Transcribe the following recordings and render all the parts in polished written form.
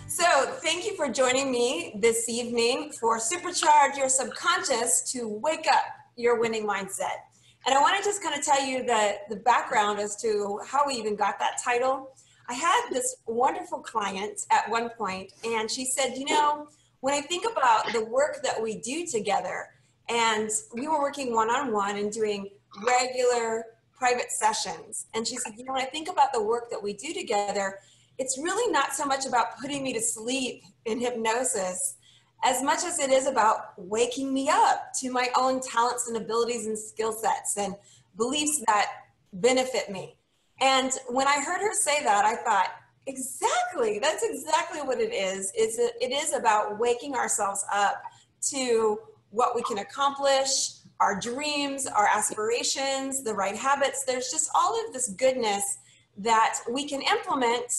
So thank you for joining me this evening for Supercharge Your Subconscious to Wake Up Your Winning Mindset. And I want to just kind of tell you the background as to how we even got that title. I had this wonderful client at one point, and she said, you know, when I think about the work that we do together, and we were working one-on-one and doing regular private sessions. And she said, you know, when I think about the work that we do together, it's really not so much about putting me to sleep in hypnosis as much as it is about waking me up to my own talents and abilities and skill sets and beliefs that benefit me. And when I heard her say that, I thought, exactly, that's exactly what it is. It is about waking ourselves up to what we can accomplish, our dreams, our aspirations, the right habits. There's just all of this goodness that we can implement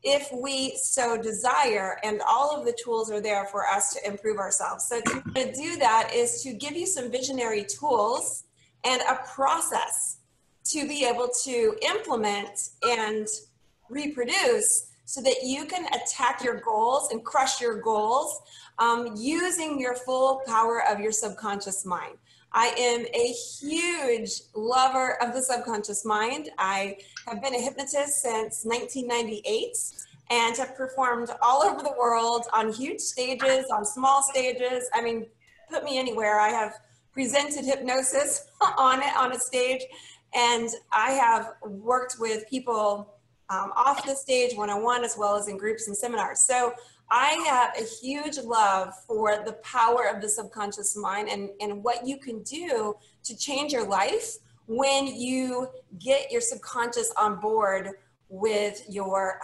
if we so desire, and all of the tools are there for us to improve ourselves. So to do that is to give you some visionary tools and a process to be able to implement and reproduce so that you can attack your goals and crush your goals using your full power of your subconscious mind. I am a huge lover of the subconscious mind. I have been a hypnotist since 1998 and have performed all over the world on huge stages, on small stages. I mean, put me anywhere. I have presented hypnosis on a stage, and I have worked with people off the stage one-on-one as well as in groups and seminars. So I have a huge love for the power of the subconscious mind and what you can do to change your life when you get your subconscious on board with your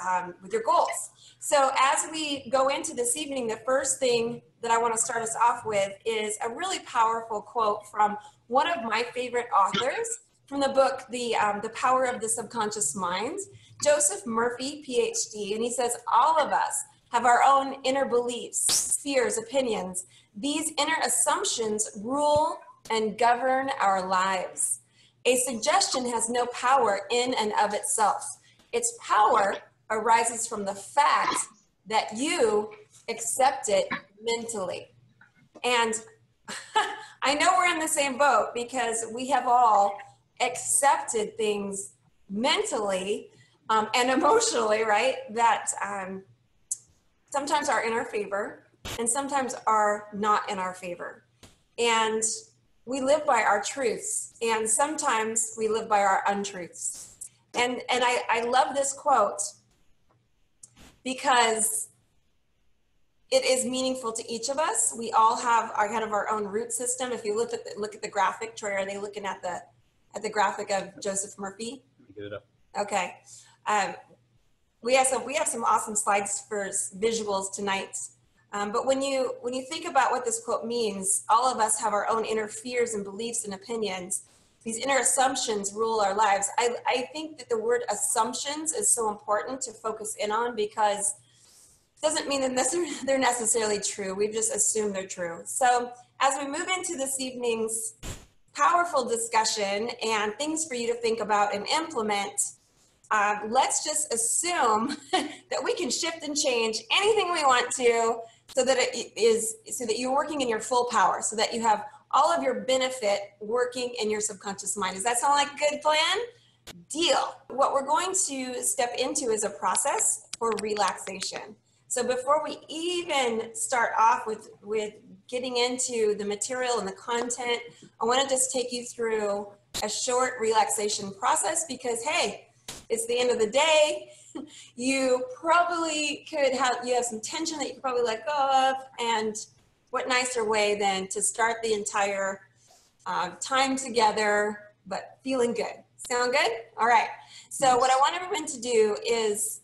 goals. So as we go into this evening, the first thing that I want to start us off with is a really powerful quote from one of my favorite authors from the book, The Power of the Subconscious Mind, Joseph Murphy, PhD, and he says, all of us have our own inner beliefs, fears, opinions. These inner assumptions rule and govern our lives. A suggestion has no power in and of itself. Its power arises from the fact that you accept it mentally. And I know we're in the same boat because we have all accepted things mentally and emotionally, right? That sometimes are in our favor and sometimes are not in our favor. And we live by our truths, and sometimes we live by our untruths. And I love this quote because it is meaningful to each of us. We all have our kind of our own root system. If you look at the graphic, Troy, are they looking at the graphic of Joseph Murphy? Get it up. Okay. We have some awesome slides for visuals tonight. But when you think about what this quote means, all of us have our own inner fears and beliefs and opinions. These inner assumptions rule our lives. I think that the word assumptions is so important to focus in on because it doesn't mean that they're necessarily true. We've just assumed they're true. So as we move into this evening's powerful discussion and things for you to think about and implement, let's just assume that we can shift and change anything we want to so that you're working in your full power, so that you have all of your benefit working in your subconscious mind. Does that sound like a good plan? Deal. What we're going to step into is a process for relaxation. So before we even start off with getting into the material and the content, I want to just take you through a short relaxation process because, hey, it's the end of the day. You probably you have some tension that you could probably let go of, and what nicer way than to start the entire time together, but feeling good. Sound good? All right. So what I want everyone to do is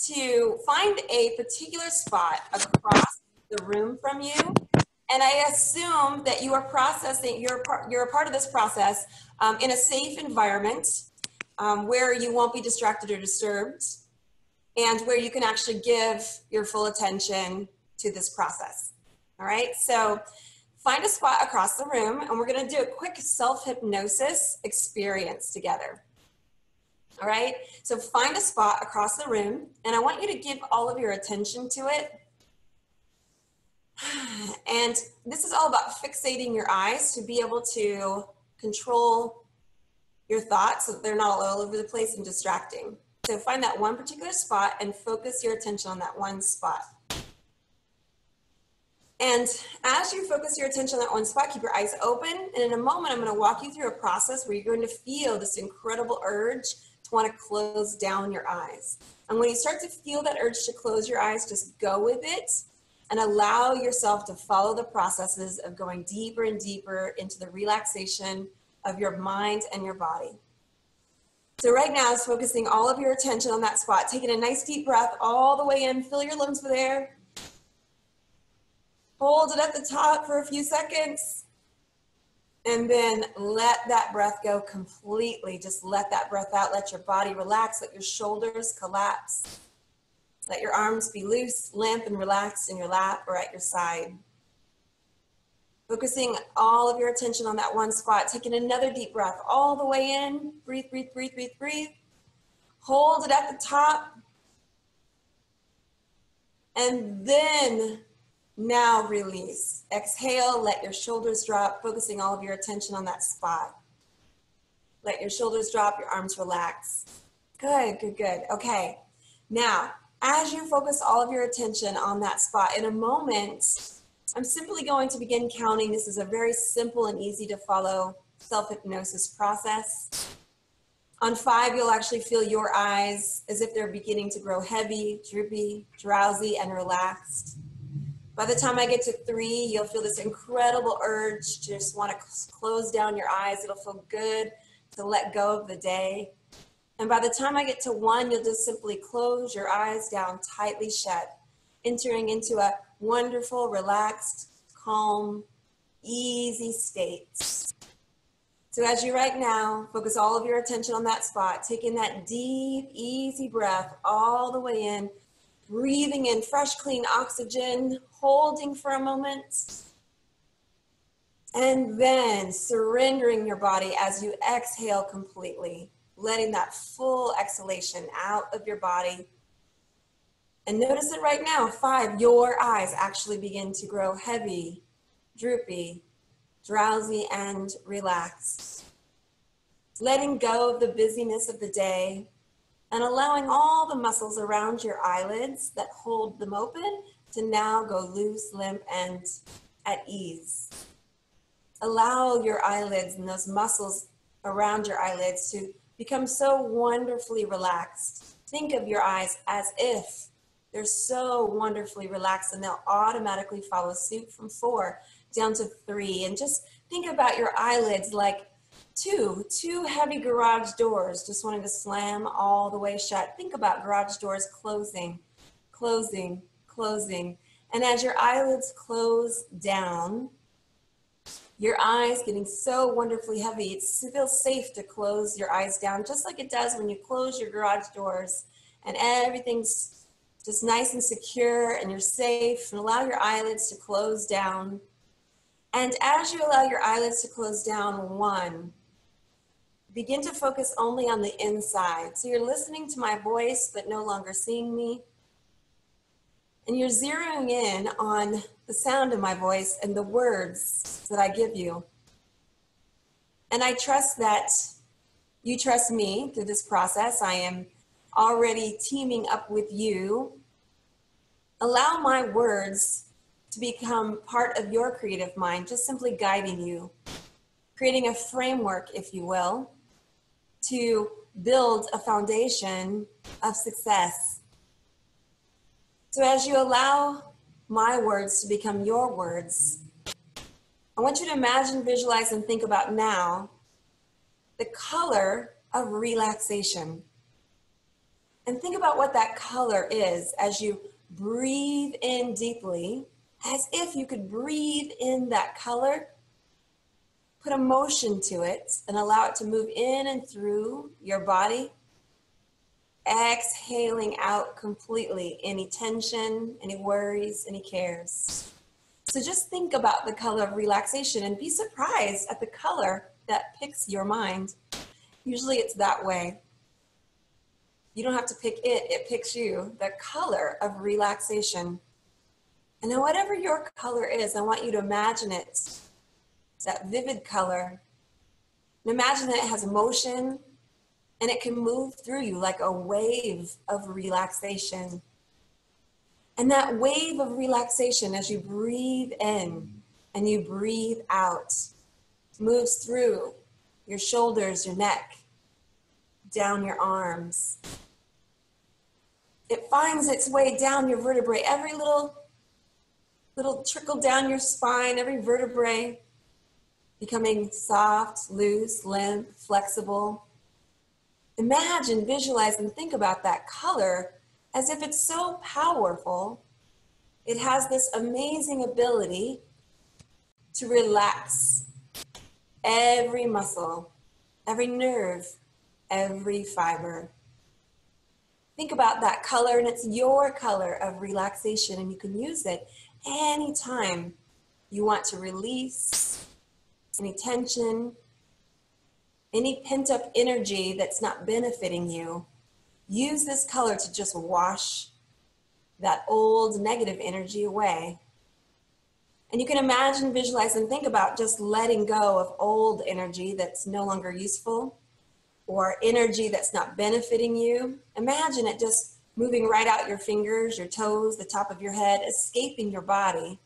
to find a particular spot across the room from you. And I assume that you are processing, you're a part of this process in a safe environment where you won't be distracted or disturbed, and where you can actually give your full attention to this process. All right, so find a spot across the room, and we're gonna do a quick self-hypnosis experience together. All right, so find a spot across the room, and I want you to give all of your attention to it. And this is all about fixating your eyes to be able to control your thoughts so that they're not all over the place and distracting. So find that one particular spot and focus your attention on that one spot. And as you focus your attention on that one spot, keep your eyes open. And in a moment, I'm going to walk you through a process where you're going to feel this incredible urge to want to close down your eyes. And when you start to feel that urge to close your eyes, just go with it and allow yourself to follow the processes of going deeper and deeper into the relaxation of your mind and your body. So right now, it's focusing all of your attention on that spot, taking a nice deep breath all the way in, fill your lungs with air. Hold it at the top for a few seconds, and then let that breath go completely. Just let that breath out, let your body relax, let your shoulders collapse. Let your arms be loose, limp, and relaxed in your lap or at your side. Focusing all of your attention on that one spot, taking another deep breath all the way in. Breathe, breathe, breathe, breathe, breathe. Hold it at the top. And then now release. Exhale, let your shoulders drop, focusing all of your attention on that spot. Let your shoulders drop, your arms relax. Good, good, good. Okay, now, as you focus all of your attention on that spot, in a moment, I'm simply going to begin counting. This is a very simple and easy to follow self-hypnosis process. On 5, you'll actually feel your eyes as if they're beginning to grow heavy, droopy, drowsy, and relaxed. By the time I get to 3, you'll feel this incredible urge to just want to close down your eyes. It'll feel good to let go of the day. And by the time I get to 1, you'll just simply close your eyes down tightly shut, entering into a wonderful, relaxed, calm, easy state. So as you right now, focus all of your attention on that spot, taking that deep, easy breath all the way in, breathing in fresh, clean oxygen, holding for a moment, and then surrendering your body as you exhale completely, letting that full exhalation out of your body. And notice it right now, 5, your eyes actually begin to grow heavy, droopy, drowsy, and relaxed. Letting go of the busyness of the day and allowing all the muscles around your eyelids that hold them open to now go loose, limp, and at ease. Allow your eyelids and those muscles around your eyelids to become so wonderfully relaxed. Think of your eyes as if they're so wonderfully relaxed, and they'll automatically follow suit from 4 down to 3. And just think about your eyelids like two heavy garage doors just wanting to slam all the way shut. Think about garage doors closing, closing, closing. And as your eyelids close down, your eyes getting so wonderfully heavy, it feels safe to close your eyes down, just like it does when you close your garage doors and everything's just nice and secure and you're safe. And allow your eyelids to close down. And as you allow your eyelids to close down, 1, begin to focus only on the inside. So you're listening to my voice, but no longer seeing me. And you're zeroing in on the sound of my voice and the words that I give you. And I trust that you trust me through this process. I am already teaming up with you. Allow my words to become part of your creative mind, just simply guiding you, creating a framework, if you will, to build a foundation of success. So as you allow my words to become your words, I want you to imagine, visualize, and think about now the color of relaxation. And think about what that color is as you breathe in deeply, as if you could breathe in that color, put a motion to it, and allow it to move in and through your body. Exhaling out completely any tension, any worries, any cares. So just think about the color of relaxation and be surprised at the color that picks your mind. Usually it's that way. You don't have to pick it, it picks you. The color of relaxation. And now whatever your color is, I want you to imagine it, that vivid color. And imagine that it has motion and it can move through you like a wave of relaxation. And that wave of relaxation, as you breathe in and you breathe out, moves through your shoulders, your neck, down your arms. It finds its way down your vertebrae, every little trickle down your spine, every vertebrae becoming soft, loose, limp, flexible. Imagine, visualize, and think about that color as if it's so powerful. It has this amazing ability to relax every muscle, every nerve, every fiber. Think about that color, and it's your color of relaxation, and you can use it anytime you want to release any tension, any pent-up energy that's not benefiting you. Use this color to just wash that old negative energy away. And you can imagine, visualize, and think about just letting go of old energy that's no longer useful or energy that's not benefiting you. Imagine it just moving right out your fingers, your toes, the top of your head, escaping your body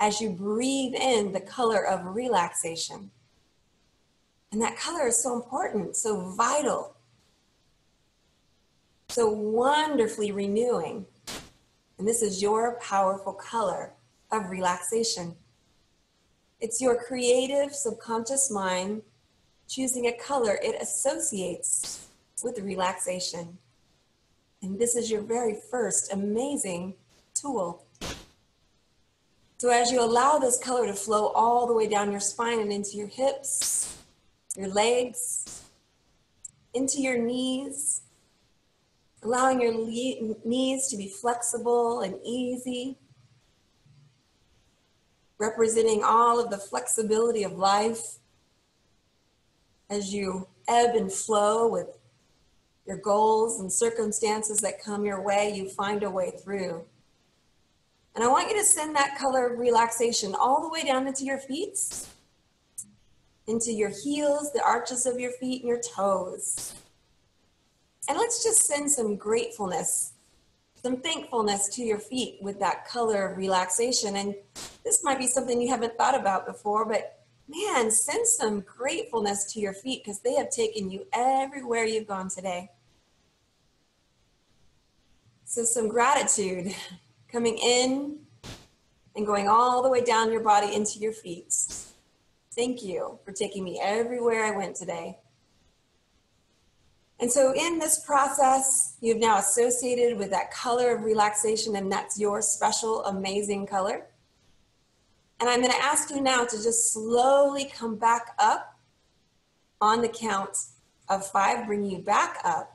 as you breathe in the color of relaxation. And that color is so important, so vital, so wonderfully renewing. And this is your powerful color of relaxation. It's your creative subconscious mind choosing a color it associates with relaxation. And this is your very first amazing tool. So as you allow this color to flow all the way down your spine and into your hips, your legs, into your knees, allowing your knees to be flexible and easy, representing all of the flexibility of life as you ebb and flow with your goals and circumstances that come your way, you find a way through. And I want you to send that color of relaxation all the way down into your feet, into your heels, the arches of your feet, and your toes. And let's just send some gratefulness, some thankfulness to your feet with that color of relaxation. And this might be something you haven't thought about before, but man, send some gratefulness to your feet because they have taken you everywhere you've gone today. So some gratitude coming in and going all the way down your body into your feet. Thank you for taking me everywhere I went today. And so in this process, you've now associated with that color of relaxation, and that's your special, amazing color. And I'm going to ask you now to just slowly come back up on the count of 5, bring you back up.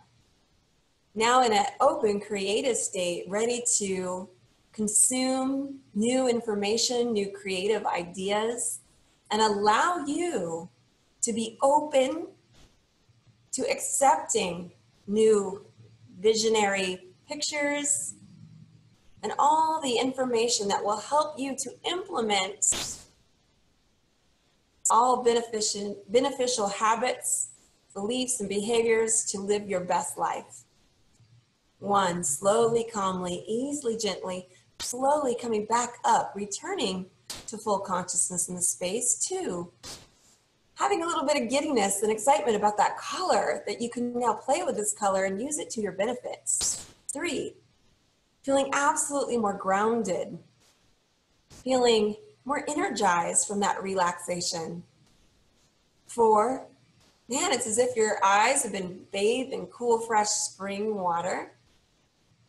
Now in an open, creative state, ready to consume new information, new creative ideas, and allow you to be open to accepting new visionary pictures and all the information that will help you to implement all beneficial habits, beliefs, and behaviors to live your best life. 1, slowly, calmly, easily, gently, slowly coming back up, returning to full consciousness in the space. 2, having a little bit of giddiness and excitement about that color, that you can now play with this color and use it to your benefits. 3, feeling absolutely more grounded, feeling more energized from that relaxation. 4, man, it's as if your eyes have been bathed in cool, fresh spring water.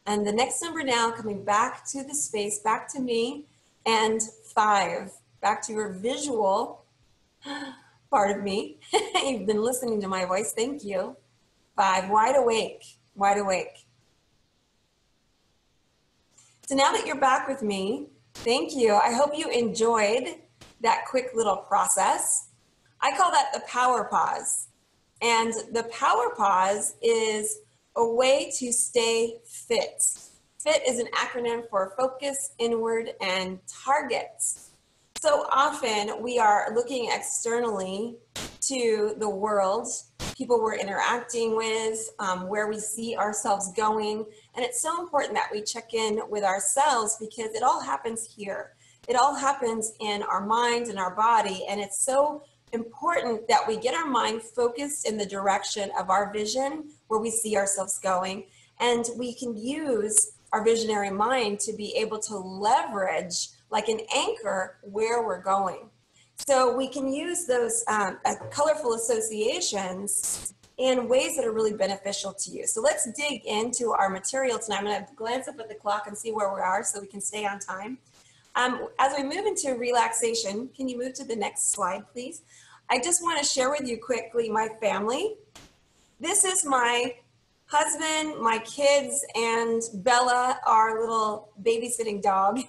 And the next number now, coming back to the space, back to me, and 5, back to your visual part of me. You've been listening to my voice, thank you. 5, wide awake, wide awake. So now that you're back with me, Thank you. I hope you enjoyed that quick little process. I call that the power pause. And the power pause is a way to stay fit. FIT is an acronym for focus, inward, and targets. So often we are looking externally to the world, people we're interacting with, where we see ourselves going. And it's so important that we check in with ourselves because it all happens here. It all happens in our mind and our body. And it's so important that we get our mind focused in the direction of our vision, where we see ourselves going. And we can use our visionary mind to be able to leverage, like an anchor, where we're going. So we can use those colorful associations in ways that are really beneficial to you. So let's dig into our material tonight. I'm going to glance up at the clock and see where we are so we can stay on time. As we move into relaxation, can you move to the next slide, please? I just want to share with you quickly my family. This is my husband, my kids, and Bella, our little babysitting dog.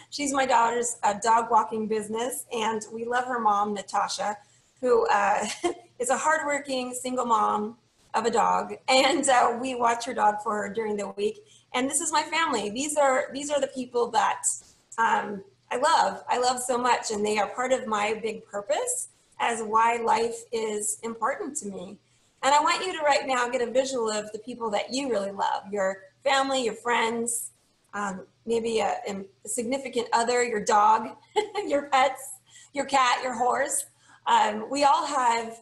She's my daughter's dog walking business, and we love her mom, Natasha, who is a hardworking single mom of a dog, and we watch her dog for her during the week. And this is my family. These are the people that I love so much, and they are part of my big purpose as why life is important to me. And I want you to right now get a visual of the people that you really love, your family, your friends, maybe a significant other, your dog, your pets, your cat, your horse. We all have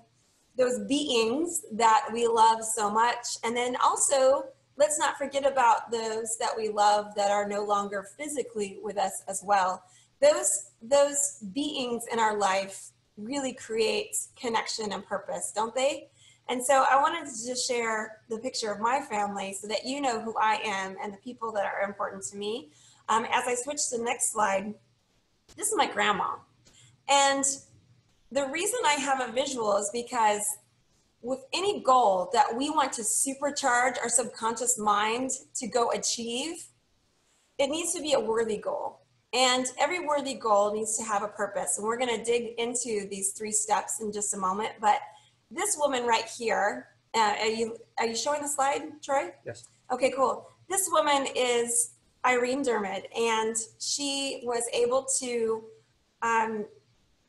those beings that we love so much. And then also, let's not forget about those that we love that are no longer physically with us as well. Those beings in our life really create connection and purpose, don't they? And so I wanted to just share the picture of my family so that you know who I am and the people that are important to me. As I switch to the next slide, this is my grandma. And the reason I have a visual is because with any goal that we want to supercharge our subconscious mind to go achieve, it needs to be a worthy goal. And every worthy goal needs to have a purpose. And we're going to dig into these 3 steps in just a moment. But this woman right here, are you showing the slide, Troy? Yes. Okay, cool. This woman is Irene Dermot, and she was able to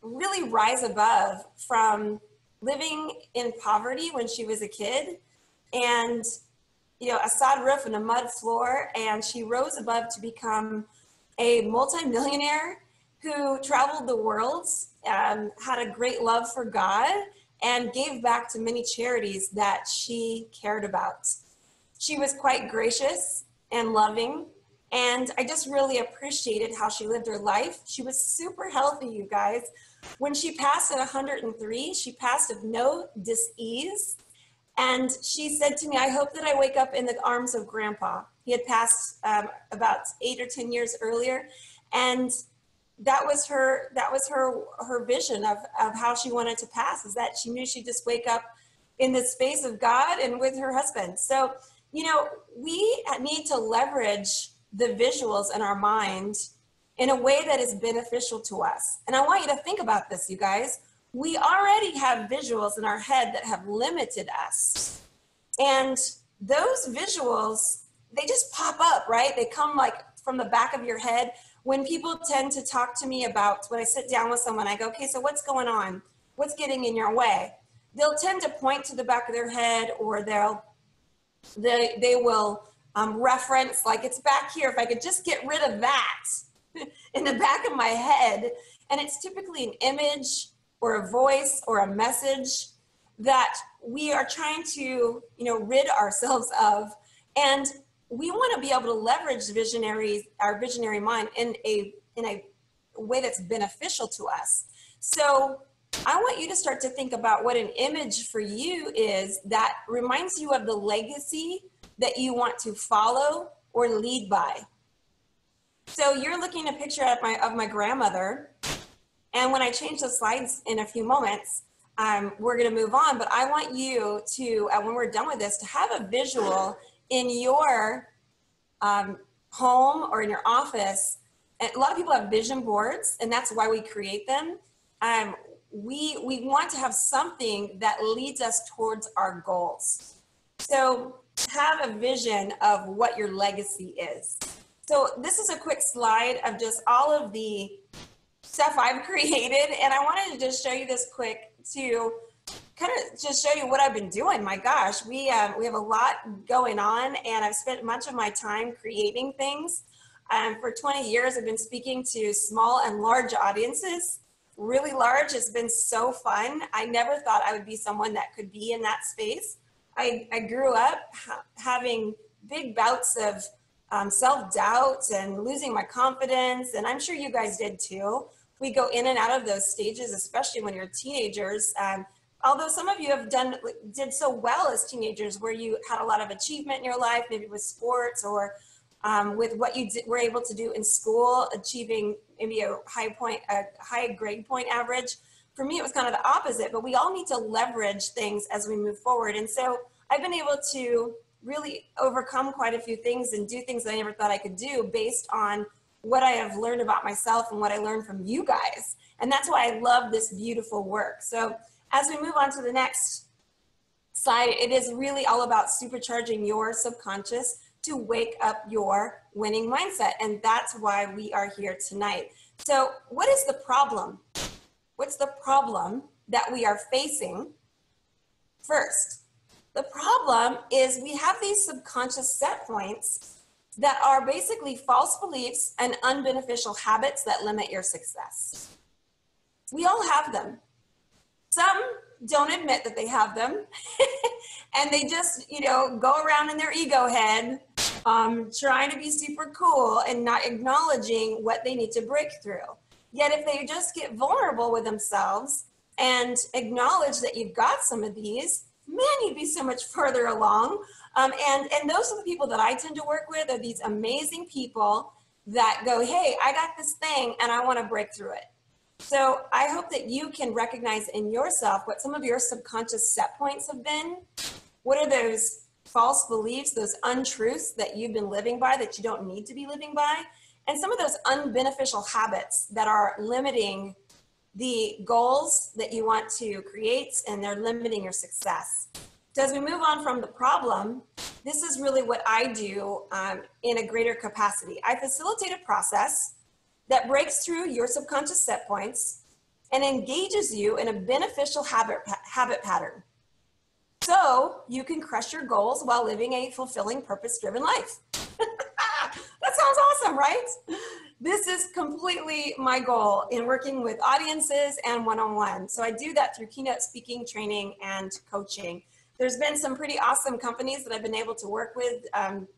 really rise above from living in poverty when she was a kid, and a sod roof and a mud floor, and she rose above to become a multimillionaire who traveled the world, had a great love for God, and gave back to many charities that she cared about. She was quite gracious and loving, and I just really appreciated how she lived her life. She was super healthy, you guys. When she passed at 103, she passed of no dis-ease, and she said to me, "I hope that I wake up in the arms of Grandpa." He had passed about 8 or 10 years earlier, and that was her vision of how she wanted to pass, is that she knew she'd just wake up in the space of God and with her husband. So, we need to leverage the visuals in our mind in a way that is beneficial to us. And I want you to think about this, you guys. We already have visuals in our head that have limited us. And those visuals, they just pop up, right? They come like from the back of your head. When people tend to talk to me about, when I sit down with someone, I go, "Okay, so what's going on? What's getting in your way?" They'll tend to point to the back of their head, or they will reference, like, "It's back here. If I could just get rid of that in the back of my head." And it's typically an image or a voice or a message that we are trying to, rid ourselves of. And we want to be able to leverage our visionary mind in a way that's beneficial to us. So I want you to start to think about what an image for you is that reminds you of the legacy that you want to follow or lead by. So you're looking at a picture of my grandmother, and when I change the slides in a few moments, we're going to move on. But I want you to, when we're done with this, to have a visual in your home or in your office and a lot of people have vision boards, and that's why we create them. We want to have something that leads us towards our goals. So have a vision of what your legacy is. So this is a quick slide of just all of the stuff I've created, and I wanted to just show you this quick to kind of just show you what I've been doing. My gosh, we have a lot going on, and I've spent much of my time creating things. For 20 years, I've been speaking to small and large audiences. Really large, it's been so fun. I never thought I would be someone that could be in that space. I grew up having big bouts of self-doubt and losing my confidence, and I'm sure you guys did too. We go in and out of those stages, especially when you're teenagers. Although some of you did so well as teenagers, where you had a lot of achievement in your life, maybe with sports or with what you were able to do in school, achieving maybe a high grade point average. For me, it was kind of the opposite, but we all need to leverage things as we move forward. And so I've been able to really overcome quite a few things and do things that I never thought I could do based on what I have learned about myself and what I learned from you guys. And that's why I love this beautiful work. So as we move on to the next slide, it is really all about supercharging your subconscious to wake up your winning mindset. And that's why we are here tonight. So what is the problem? What's the problem that we are facing? First, the problem is we have these subconscious set points that are basically false beliefs and unbeneficial habits that limit your success. We all have them. Some don't admit that they have them and they just, go around in their ego head, trying to be super cool and not acknowledging what they need to break through. Yet if they just get vulnerable with themselves and acknowledge that you've got some of these, man, you'd be so much further along. And those are the people that I tend to work with, are these amazing people that go, hey, I got this thing and I want to break through it. So I hope that you can recognize in yourself what some of your subconscious set points have been. What are those false beliefs, those untruths that you've been living by that you don't need to be living by? And some of those unbeneficial habits that are limiting the goals that you want to create, and they're limiting your success. So as we move on from the problem, this is really what I do in a greater capacity. I facilitate a process that breaks through your subconscious set points and engages you in a beneficial habit pattern. So you can crush your goals while living a fulfilling, purpose-driven life. That sounds awesome, right? This is completely my goal in working with audiences and one-on-one. So I do that through keynote speaking, training, and coaching. There's been some pretty awesome companies that I've been able to work with,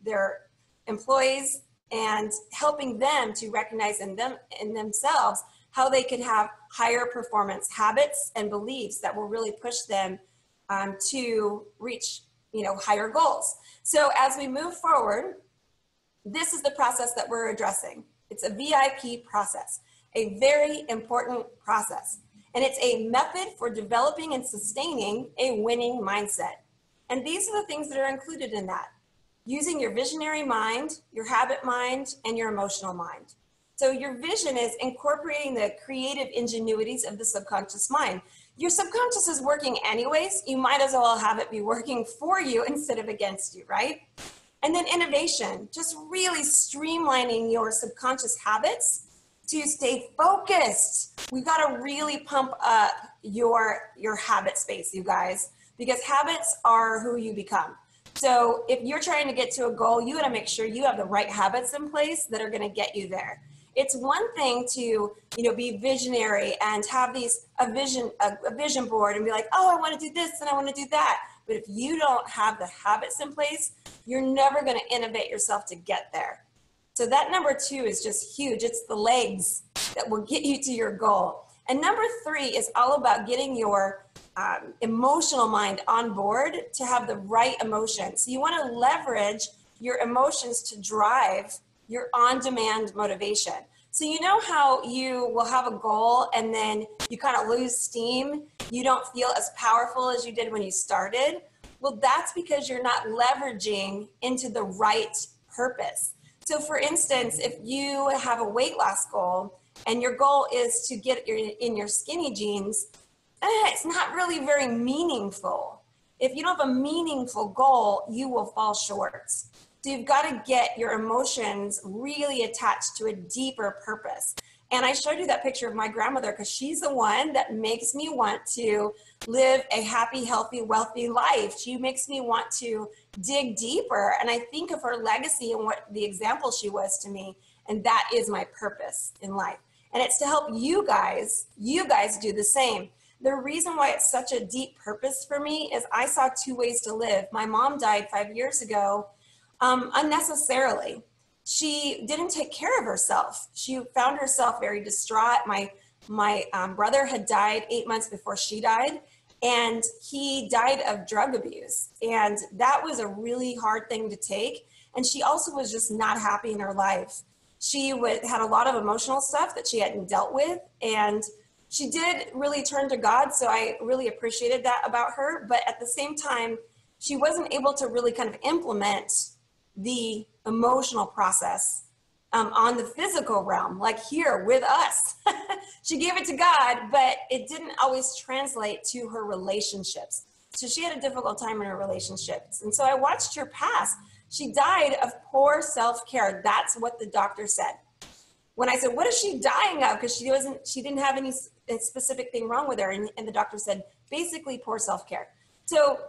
their employees, and helping them to recognize in themselves how they could have higher performance habits and beliefs that will really push them to reach, higher goals. So as we move forward, this is the process that we're addressing. It's a VIP process, a very important process. And it's a method for developing and sustaining a winning mindset. And these are the things that are included in that. Using your visionary mind, your habit mind, and your emotional mind. So your vision is incorporating the creative ingenuities of the subconscious mind. Your subconscious is working anyways. You might as well have it be working for you instead of against you, right? And then innovation, just really streamlining your subconscious habits to stay focused. We've got to really pump up your habit space, you guys, because habits are who you become. So if you're trying to get to a goal, you got to make sure you have the right habits in place that are going to get you there. It's one thing to, be visionary and have a vision board and be like, oh, I want to do this and I want to do that. But if you don't have the habits in place, you're never going to innovate yourself to get there. So that number 2 is just huge. It's the legs that will get you to your goal. And number 3 is all about getting your emotional mind on board to have the right emotions. So you want to leverage your emotions to drive your on-demand motivation. So you know how you will have a goal and then you kind of lose steam? You don't feel as powerful as you did when you started? Well, that's because you're not leveraging into the right purpose. So for instance, if you have a weight loss goal and your goal is to get in your skinny jeans, it's not really very meaningful. If you don't have a meaningful goal, you will fall short. So you've got to get your emotions really attached to a deeper purpose. And I showed you that picture of my grandmother because she's the one that makes me want to live a happy, healthy, wealthy life. She makes me want to dig deeper. And I think of her legacy and what the example she was to me. And that is my purpose in life. And it's to help you guys do the same. The reason why it's such a deep purpose for me is I saw two ways to live. My mom died 5 years ago unnecessarily. She didn't take care of herself. She found herself very distraught. My brother had died 8 months before she died, and he died of drug abuse. And that was a really hard thing to take. And she also was just not happy in her life. She had a lot of emotional stuff that she hadn't dealt with, and she did really turn to God. So I really appreciated that about her. But at the same time, she wasn't able to really kind of implement the emotional process on the physical realm, like here with us. She gave it to God, but it didn't always translate to her relationships. So she had a difficult time in her relationships. And so I watched her pass. She died of poor self-care. That's what the doctor said. When I said, what is she dying of? Because she didn't have any specific thing wrong with her. And the doctor said, basically poor self-care. So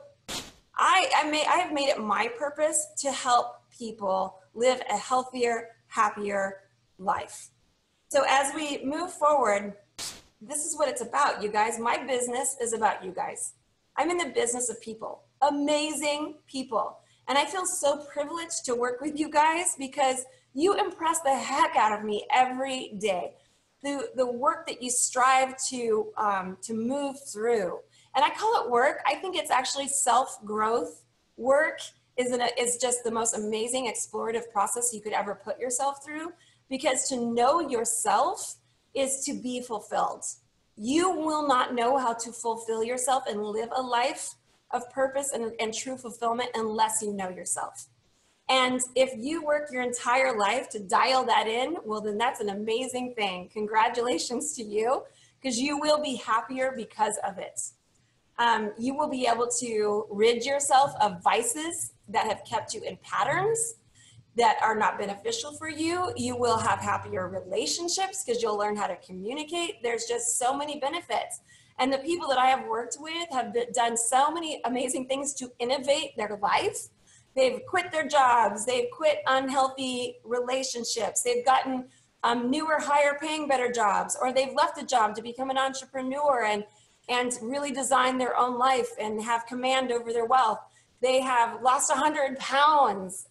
I have made it my purpose to help people live a healthier, happier life. So as we move forward, this is what it's about, you guys. My business is about you guys. I'm in the business of people, amazing people. And I feel so privileged to work with you guys because you impress the heck out of me every day. The work that you strive to move through. And I call it work. I think it's actually self-growth. Work is just the most amazing explorative process you could ever put yourself through, because to know yourself is to be fulfilled. You will not know how to fulfill yourself and live a life of purpose and true fulfillment unless you know yourself. And if you work your entire life to dial that in, well, then that's an amazing thing. Congratulations to you, because you will be happier because of it. You will be able to rid yourself of vices that have kept you in patterns that are not beneficial for you. You will have happier relationships because you'll learn how to communicate. There's just so many benefits. And the people that I have worked with have done so many amazing things to innovate their life. They've quit their jobs. They've quit unhealthy relationships. They've gotten newer, higher paying, better jobs, or they've left a job to become an entrepreneur and really design their own life and have command over their wealth. They have lost 100 pounds.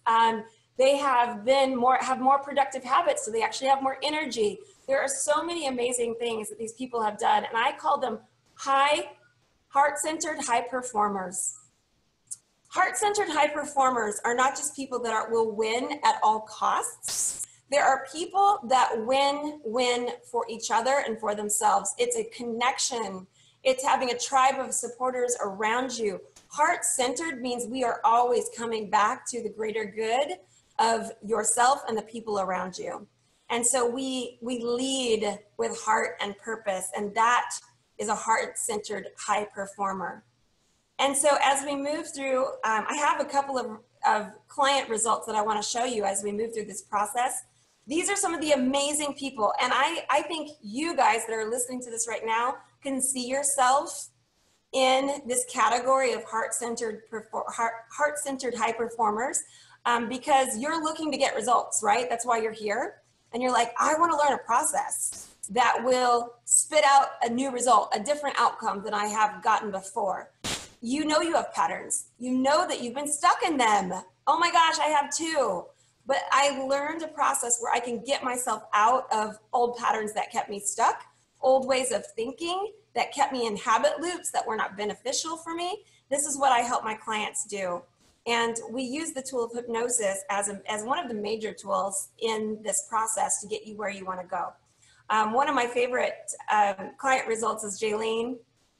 They have more productive habits, so they actually have more energy. There are so many amazing things that these people have done, and I call them heart-centered high performers. Heart-centered high performers are not just people that will win at all costs. There are people that win for each other and for themselves. It's a connection. It's having a tribe of supporters around you. Heart-centered means we are always coming back to the greater good of yourself and the people around you. And so we lead with heart and purpose, and that is a heart-centered high performer. And so as we move through, I have a couple of client results that I want to show you as we move through this process. These are some of the amazing people. And I think you guys that are listening to this right now can see yourself in this category of heart-centered high performers because you're looking to get results, right? That's why you're here. And you're like, I want to learn a process that will spit out a new result, a different outcome than I have gotten before. You know you have patterns. You know that you've been stuck in them. Oh my gosh, I have too. But I learned a process where I can get myself out of old patterns that kept me stuck, old ways of thinking that kept me in habit loops that were not beneficial for me. This is what I help my clients do. And we use the tool of hypnosis as one of the major tools in this process to get you where you want to go. One of my favorite client results is Jaylene.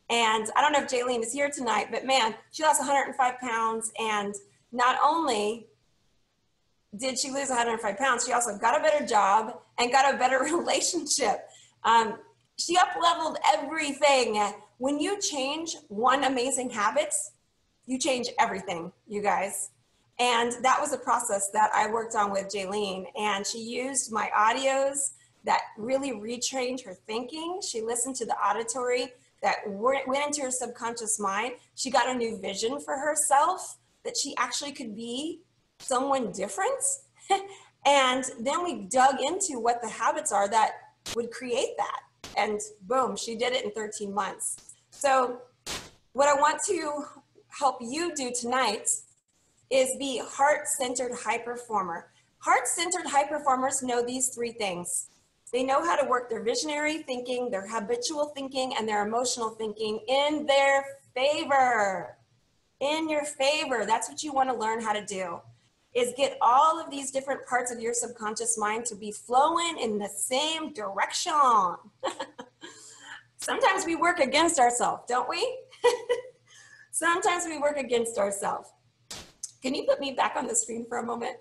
And I don't know if Jaylene is here tonight, but man, she lost 105 pounds. And not only did she lose 105 pounds, she also got a better job and got a better relationship. She up-leveled everything. When you change one amazing habit, you change everything, you guys. And that was a process that I worked on with Jaylene, and she used my audios that really retrained her thinking. She listened to the auditory that went into her subconscious mind. She got a new vision for herself, that she actually could be someone different. And then we dug into what the habits are that would create that. And boom, she did it in 13 months. So what I want to help you do tonight is be heart-centered high performer. Heart-centered high performers know these three things. They know how to work their visionary thinking, their habitual thinking, and their emotional thinking in their favor. In your favor. That's what you want to learn how to do, is get all of these different parts of your subconscious mind to be flowing in the same direction. Sometimes we work against ourselves, don't we? Sometimes we work against ourselves. Can you put me back on the screen for a moment?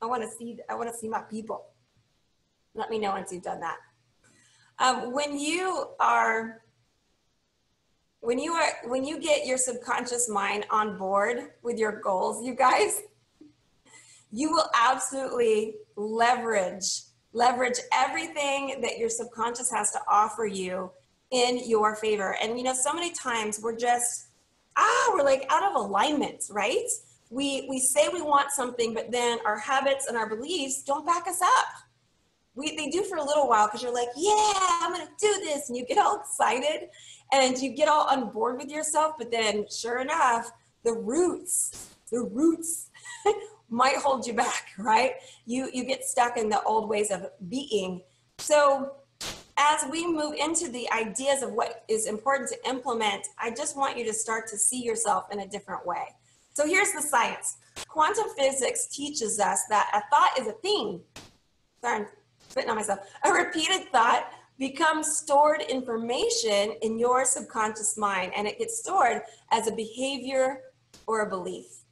I want to see my people. Let me know once you've done that. When you get your subconscious mind on board with your goals, you guys, you will absolutely leverage everything that your subconscious has to offer you in your favor. And you know, so many times we're just, we're like out of alignment, right? We say we want something, but then our habits and our beliefs don't back us up. They do for a little while, because you're like, yeah, I'm gonna do this, and you get all excited and you get all on board with yourself, but then sure enough, the roots might hold you back, right? You get stuck in the old ways of being. So as we move into the ideas of what is important to implement, I just want you to start to see yourself in a different way. So here's the science. Quantum physics teaches us that a thought is a thing. Sorry, I'm spitting on myself. A repeated thought becomes stored information in your subconscious mind, and it gets stored as a behavior or a belief.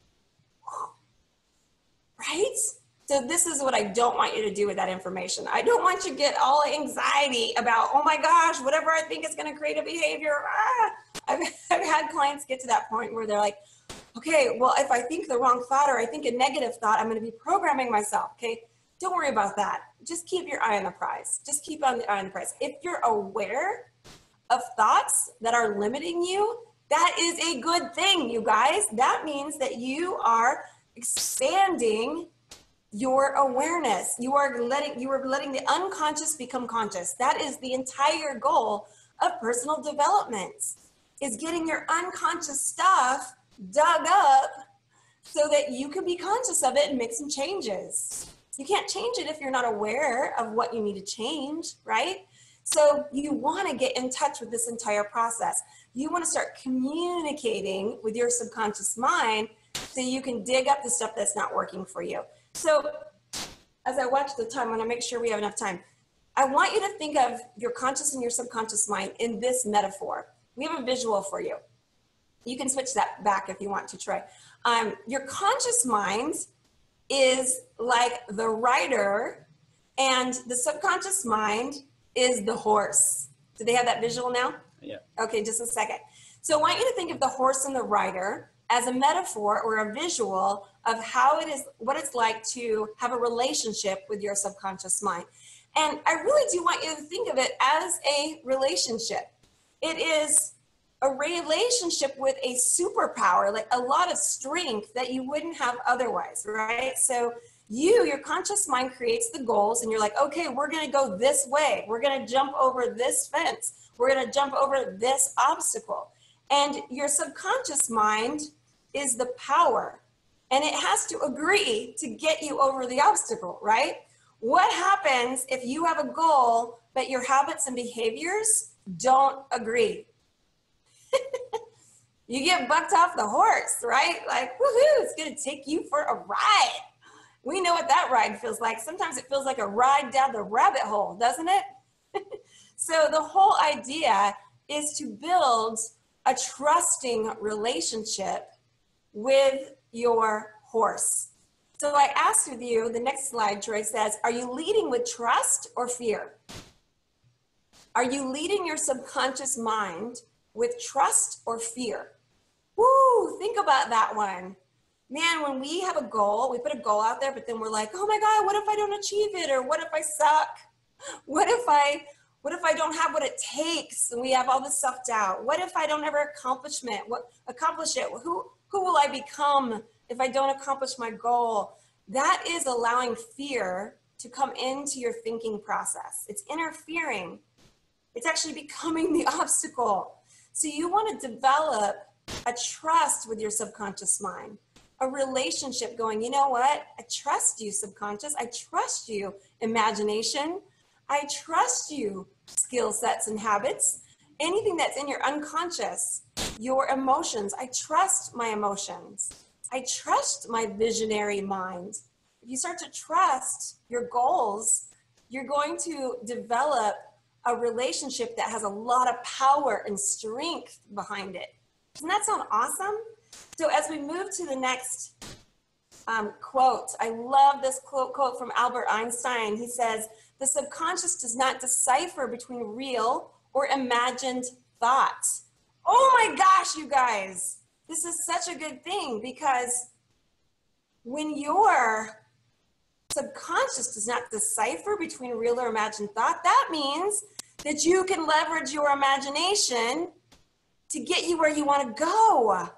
Right? So this is what I don't want you to do with that information. I don't want you to get all anxiety about, oh my gosh, whatever I think is going to create a behavior. I've had clients get to that point where they're like, okay, well, if I think the wrong thought or I think a negative thought, I'm going to be programming myself. Okay, don't worry about that. Just keep your eye on the prize. Just keep on the eye on the prize. If you're aware of thoughts that are limiting you, that is a good thing, you guys. That means that you are expanding your awareness. You are letting the unconscious become conscious. That is the entire goal of personal development, is getting your unconscious stuff dug up so that you can be conscious of it and make some changes. You can't change it if you're not aware of what you need to change, right? So you want to get in touch with this entire process. You want to start communicating with your subconscious mind so you can dig up the stuff that's not working for you. So as I watch the time, I want to make sure we have enough time. I want you to think of your conscious and your subconscious mind in this metaphor. We have a visual for you. You can switch that back if you want to try. Your conscious mind is like the rider, and the subconscious mind is the horse. Do they have that visual now? Yeah. Okay, just a second. So I want you to think of the horse and the rider as a metaphor or a visual of how it is, what it's like to have a relationship with your subconscious mind. And I really do want you to think of it as a relationship. It is a relationship with a superpower, like a lot of strength that you wouldn't have otherwise, right? So your conscious mind creates the goals, and you're like, okay, we're gonna go this way. We're gonna jump over this fence. We're gonna jump over this obstacle. And your subconscious mind is the power, and it has to agree to get you over the obstacle, right? What happens if you have a goal, but your habits and behaviors don't agree? You get bucked off the horse, right? Like, woohoo, it's gonna take you for a ride. We know what that ride feels like. Sometimes it feels like a ride down the rabbit hole, doesn't it? So the whole idea is to build a trusting relationship with your horse. So I asked with you, the next slide, Troy says, are you leading with trust or fear? Are you leading your subconscious mind with trust or fear? Woo, think about that one. Man, when we have a goal, we put a goal out there, but then we're like, oh my God, what if I don't achieve it? Or what if I suck? What if I don't have what it takes? And we have all this self-doubt. What if I don't ever accomplish it? Who will I become if I don't accomplish my goal? That is allowing fear to come into your thinking process. It's interfering. It's actually becoming the obstacle. So you want to develop a trust with your subconscious mind, a relationship going, you know what? I trust you, subconscious. I trust you, imagination. I trust you, skill sets and habits. Anything that's in your unconscious, your emotions. I trust my emotions. I trust my visionary mind. If you start to trust your goals, you're going to develop a relationship that has a lot of power and strength behind it. Doesn't that sound awesome? So as we move to the next quote, I love this quote from Albert Einstein. He says, the subconscious does not decipher between real or imagined thoughts. Oh my gosh, you guys, this is such a good thing, because when your subconscious does not decipher between real or imagined thought, that means that you can leverage your imagination to get you where you want to go.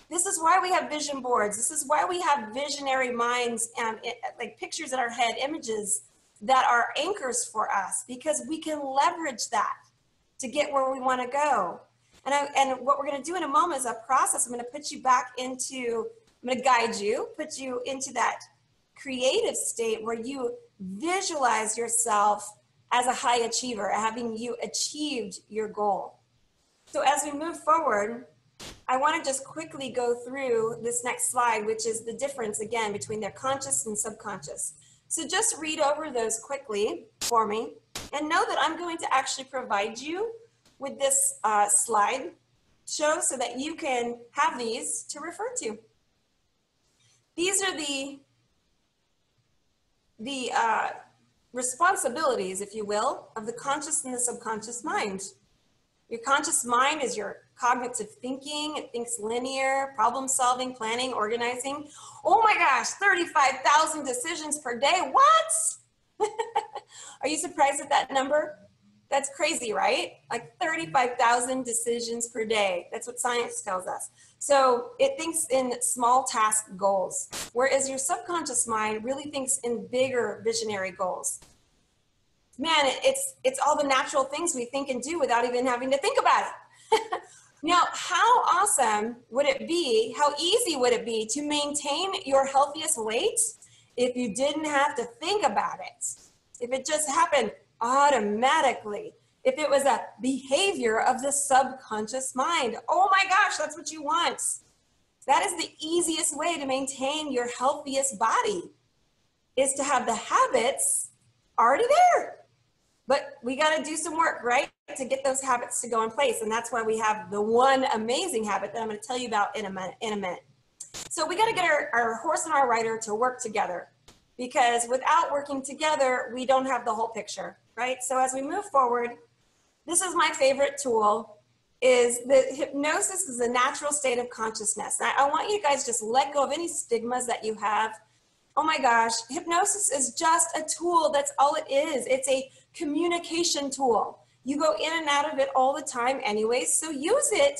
This is why we have vision boards. This is why we have visionary minds and like pictures in our head, images that are anchors for us, because we can leverage that to get where we want to go. And what we're going to do in a moment is a process. I'm going to put you back into, I'm going to guide you, put you into that creative state where you visualize yourself as a high achiever, having you achieved your goal. So as we move forward, I want to just quickly go through this next slide, which is the difference again between their conscious and subconscious. So just read over those quickly for me, and know that I'm going to actually provide you with this slide show so that you can have these to refer to. These are the responsibilities, if you will, of the conscious and the subconscious mind. Your conscious mind is your cognitive thinking. It thinks linear, problem solving, planning, organizing. Oh my gosh, 35,000 decisions per day. What? Are you surprised at that number? That's crazy, right? Like 35,000 decisions per day. That's what science tells us. So it thinks in small task goals, whereas your subconscious mind really thinks in bigger visionary goals. Man, it's all the natural things we think and do without even having to think about it. Now, how awesome would it be, how easy would it be to maintain your healthiest weight if you didn't have to think about it? If it just happened automatically, if it was a behavior of the subconscious mind. Oh my gosh, that's what you want. That is the easiest way to maintain your healthiest body, is to have the habits already there. But we got to do some work, right, to get those habits to go in place. And that's why we have the one amazing habit that I'm going to tell you about in a minute. So we got to get our horse and our rider to work together, because without working together, we don't have the whole picture, right? So as we move forward, this is my favorite tool, is that hypnosis is a natural state of consciousness. I want you guys to just let go of any stigmas that you have. Oh my gosh, hypnosis is just a tool. That's all it is. It's a communication tool. You go in and out of it all the time anyways, so use it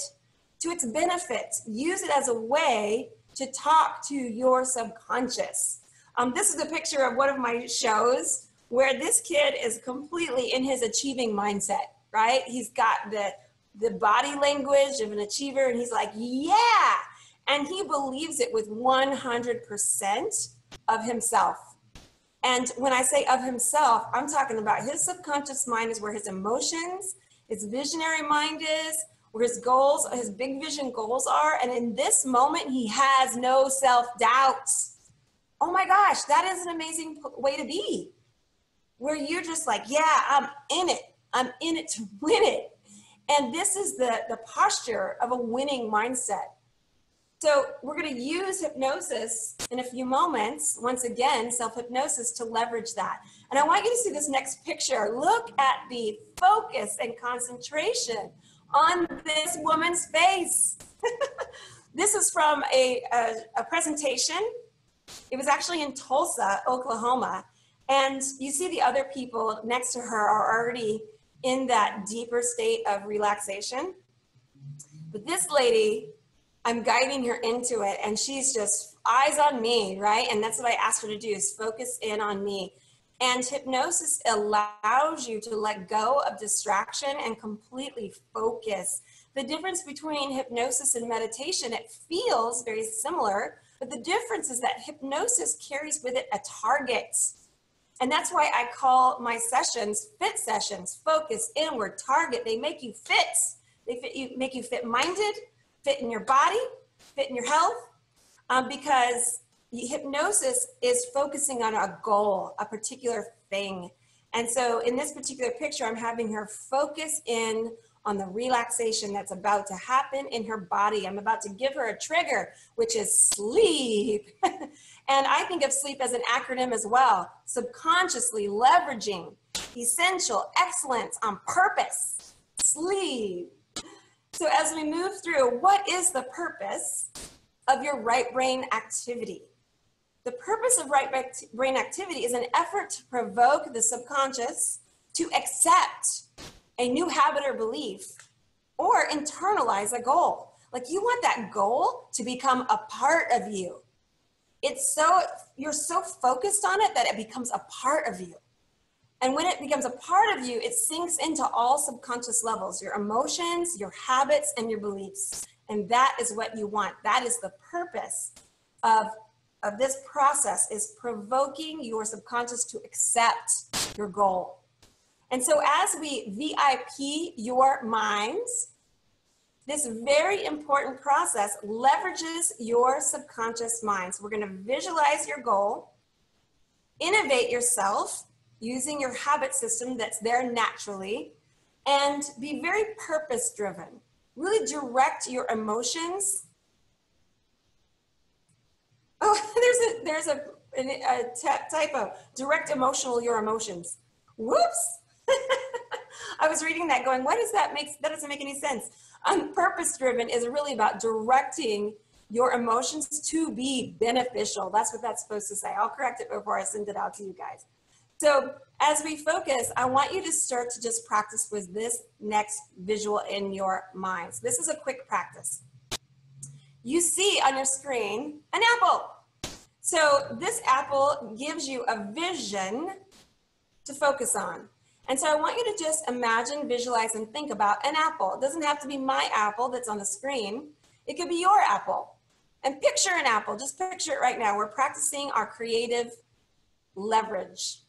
to its benefit. Use it as a way to talk to your subconscious. This is a picture of one of my shows where this kid is completely in his achieving mindset, right? He's got the body language of an achiever, and he's like, yeah, and he believes it with 100% of himself. And when I say of himself, I'm talking about his subconscious mind is where his emotions, his visionary mind is, where his goals, his big vision goals are. And in this moment, he has no self-doubt. Oh my gosh, that is an amazing way to be, where you're just like, yeah, I'm in it. I'm in it to win it. And this is the posture of a winning mindset. So we're going to use hypnosis in a few moments, once again, self-hypnosis, to leverage that. And I want you to see this next picture. Look at the focus and concentration on this woman's face. This is from a presentation. It was actually in Tulsa, Oklahoma. And you see the other people next to her are already in that deeper state of relaxation. But this lady, I'm guiding her into it, and she's just eyes on me, right? And that's what I asked her to do, is focus in on me. And hypnosis allows you to let go of distraction and completely focus. The difference between hypnosis and meditation, it feels very similar, but the difference is that hypnosis carries with it a target. And that's why I call my sessions FIT sessions, focus, inward, target. They make you fit. They make you fit-minded, fit in your body, fit in your health, because hypnosis is focusing on a goal, a particular thing. And so in this particular picture, I'm having her focus in on the relaxation that's about to happen in her body. I'm about to give her a trigger, which is sleep. And I think of sleep as an acronym as well, subconsciously leveraging essential excellence on purpose, sleep. So as we move through, what is the purpose of your right brain activity? The purpose of right brain activity is an effort to provoke the subconscious to accept a new habit or belief or internalize a goal. Like, you want that goal to become a part of you. You're so focused on it that it becomes a part of you. And when it becomes a part of you, it sinks into all subconscious levels, your emotions, your habits, and your beliefs. And that is what you want. That is the purpose of this process, is provoking your subconscious to accept your goal. And so as we VIP your minds, this very important process leverages your subconscious mind. So we're going to visualize your goal, innovate yourself, using your habit system that's there naturally, and be very purpose-driven. Really direct your emotions. Oh, there's a typo. Direct your emotions. Whoops. I was reading that going, what does that make? That doesn't make any sense. Purpose-driven is really about directing your emotions to be beneficial. That's what that's supposed to say. I'll correct it before I send it out to you guys. So as we focus, I want you to start to just practice with this next visual in your minds. This is a quick practice. You see on your screen an apple. So this apple gives you a vision to focus on. And so I want you to just imagine, visualize, and think about an apple. It doesn't have to be my apple that's on the screen. It could be your apple. And picture an apple. Just picture it right now. We're practicing our creative leverage.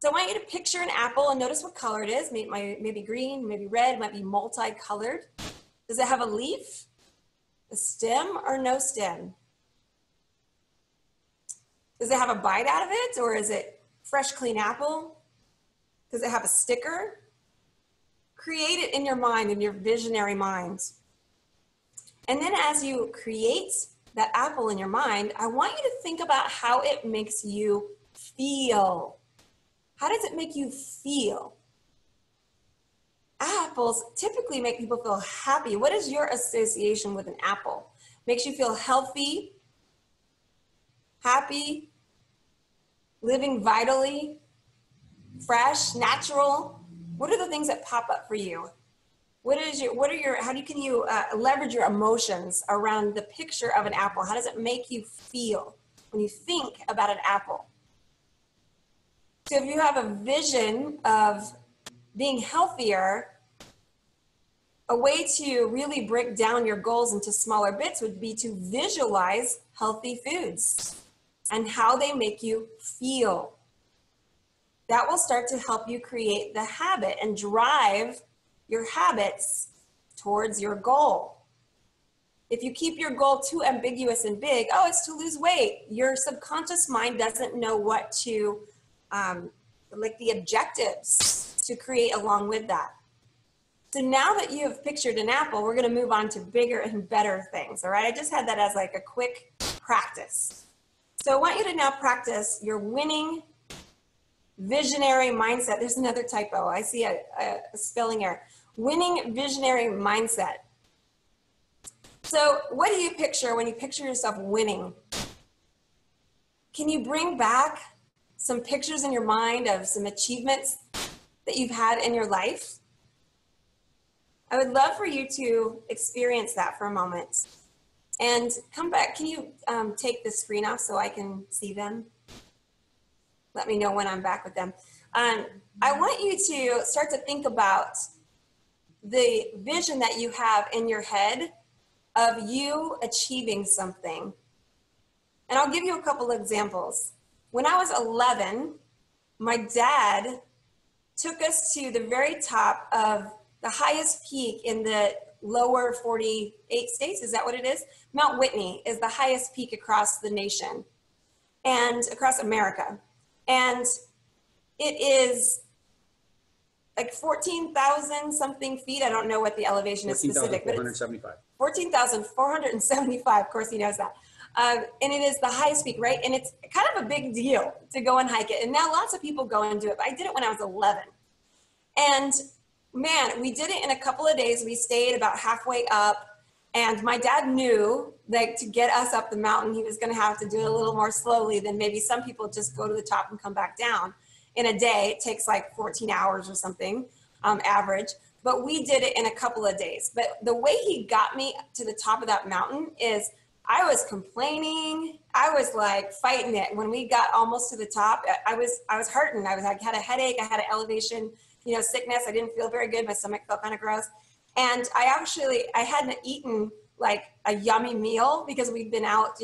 So I want you to picture an apple and notice what color it is. Maybe green, maybe red, it might be multicolored. Does it have a leaf, a stem, or no stem? Does it have a bite out of it, or is it fresh, clean apple? Does it have a sticker? Create it in your mind, in your visionary mind. And then as you create that apple in your mind, I want you to think about how it makes you feel. How does it make you feel? Apples typically make people feel happy. What is your association with an apple? Makes you feel healthy, happy, living vitally, fresh, natural? What are the things that pop up for you? How can you leverage your emotions around the picture of an apple? How does it make you feel when you think about an apple? So if you have a vision of being healthier, a way to really break down your goals into smaller bits would be to visualize healthy foods and how they make you feel. That will start to help you create the habit and drive your habits towards your goal. If you keep your goal too ambiguous and big, oh, it's to lose weight, your subconscious mind doesn't know what to, like the objectives to create along with that. So now that you have pictured an apple, we're going to move on to bigger and better things. All right. I just had that as like a quick practice. So I want you to now practice your winning visionary mindset. There's another typo. I see a spelling error. Winning visionary mindset. So what do you picture when you picture yourself winning? Can you bring back some pictures in your mind of some achievements that you've had in your life? I would love for you to experience that for a moment and come back. Can you take the screen off so I can see them? Let me know when I'm back with them. I want you to start to think about the vision that you have in your head of you achieving something. And I'll give you a couple of examples. When I was 11, my dad took us to the very top of the highest peak in the lower 48 states. Is that what it is? Mount Whitney is the highest peak across the nation and across America. And it is like 14,000 something feet. I don't know what the elevation is specific, but it's 14,475. Of course he knows that. And it is the highest peak, right? And it's kind of a big deal to go and hike it. And now lots of people go and do it, but I did it when I was 11. And man, we did it in a couple of days. We stayed about halfway up, and my dad knew that to get us up the mountain, he was going to have to do it a little more slowly than maybe some people just go to the top and come back down. In a day, it takes like 14 hours or something, average, but we did it in a couple of days. But the way he got me to the top of that mountain is I was complaining. I was like fighting it. When we got almost to the top, I was hurting. I had a headache. I had an elevation, sickness. I didn't feel very good. My stomach felt kind of gross. And I hadn't eaten like a yummy meal because we'd been out,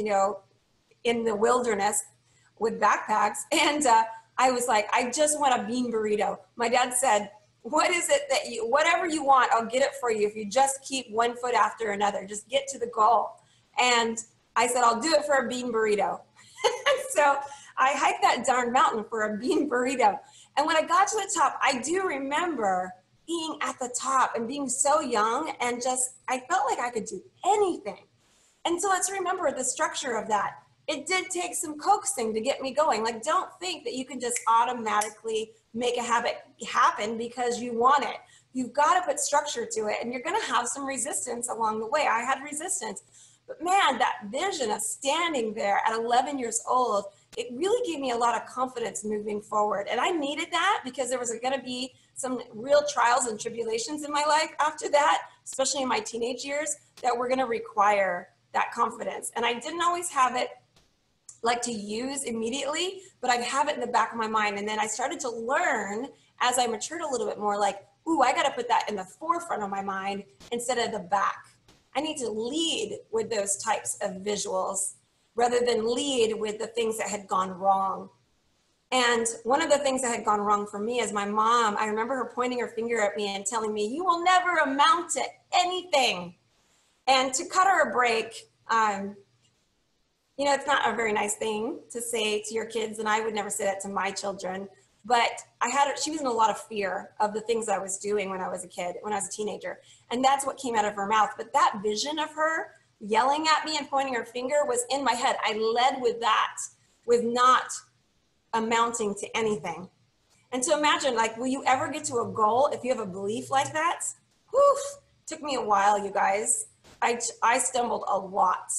in the wilderness with backpacks. And I was like, I just want a bean burrito. My dad said, what is it that whatever you want, I'll get it for you. If you just keep one foot after another, just get to the goal. And I said, I'll do it for a bean burrito. So I hiked that darn mountain for a bean burrito. And when I got to the top, I do remember being at the top and being so young and I felt like I could do anything. And so let's remember the structure of that. It did take some coaxing to get me going. Like, don't think that you can just automatically make a habit happen because you want it. You've got to put structure to it, and you're going to have some resistance along the way. I had resistance. But man, that vision of standing there at 11 years old, it really gave me a lot of confidence moving forward. And I needed that because there was going to be some real trials and tribulations in my life after that, especially in my teenage years, that were going to require that confidence. And I didn't always have it like to use immediately, but I'd have it in the back of my mind. And then I started to learn as I matured a little bit more, like, ooh, I got to put that in the forefront of my mind instead of the back. I need to lead with those types of visuals rather than lead with the things that had gone wrong. And one of the things that had gone wrong for me is my mom. I remember her pointing her finger at me and telling me, you will never amount to anything. And to cut her a break, it's not a very nice thing to say to your kids, and I would never say that to my children. But she was in a lot of fear of the things I was doing when I was a kid, when I was a teenager. And that's what came out of her mouth. But that vision of her yelling at me and pointing her finger was in my head. I led with that, with not amounting to anything. And so imagine, like, will you ever get to a goal if you have a belief like that? Whew, took me a while, you guys. I stumbled a lot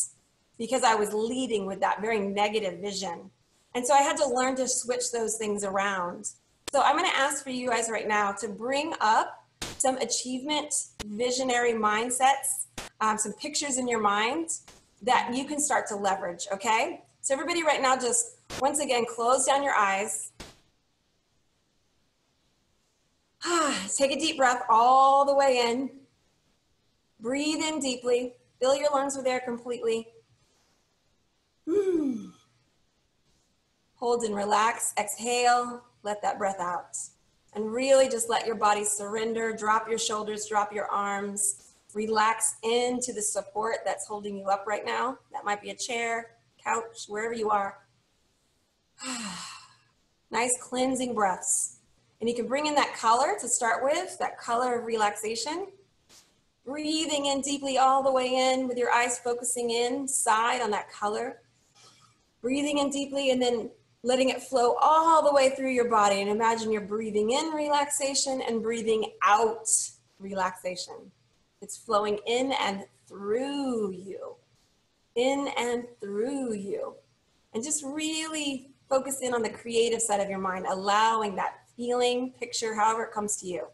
because I was leading with that very negative vision. And so I had to learn to switch those things around. So I'm going to ask for you guys right now to bring up some achievement visionary mindsets, some pictures in your mind that you can start to leverage, okay? So everybody right now, just once again, close down your eyes. Take a deep breath all the way in. Breathe in deeply. Fill your lungs with air completely. Hold and relax, exhale, let that breath out. And really just let your body surrender, drop your shoulders, drop your arms, relax into the support that's holding you up right now. That might be a chair, couch, wherever you are. Nice cleansing breaths. And you can bring in that color to start with, that color of relaxation. Breathing in deeply all the way in with your eyes focusing inside on that color. Breathing in deeply and then letting it flow all the way through your body. And imagine you're breathing in relaxation and breathing out relaxation. It's flowing in and through you. In and through you. And just really focus in on the creative side of your mind, allowing that feeling, picture, however it comes to you.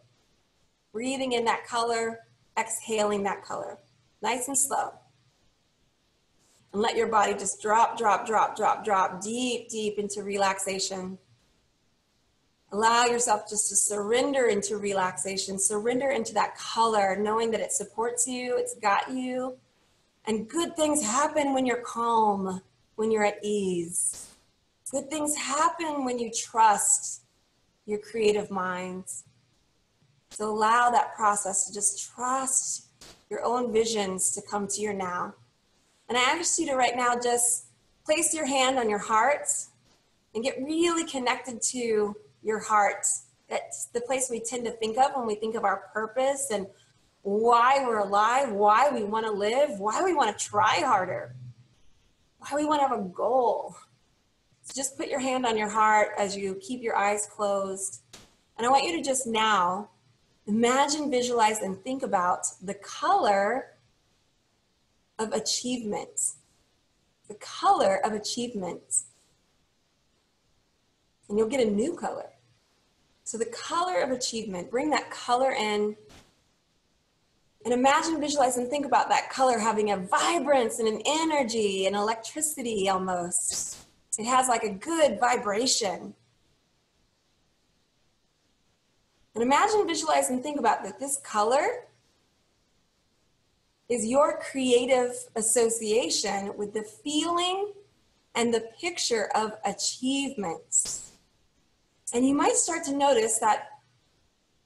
Breathing in that color, exhaling that color. Nice and slow. And let your body just drop, drop, drop, drop, drop, deep, deep into relaxation. Allow yourself just to surrender into relaxation, surrender into that color, knowing that it supports you, it's got you. And good things happen when you're calm, when you're at ease. Good things happen when you trust your creative minds. So allow that process to just trust your own visions to come to your now. And I ask you to right now just place your hand on your heart and get really connected to your heart. That's the place we tend to think of when we think of our purpose and why we're alive, why we want to live, why we want to try harder, why we want to have a goal. So just put your hand on your heart as you keep your eyes closed. And I want you to just now imagine, visualize, and think about the color of achievement. The color of achievement. And you'll get a new color. So the color of achievement, bring that color in. And imagine, visualize, and think about that color having a vibrance and an energy and electricity almost. It has like a good vibration. And imagine, visualize, and think about that this color is your creative association with the feeling and the picture of achievements. And you might start to notice that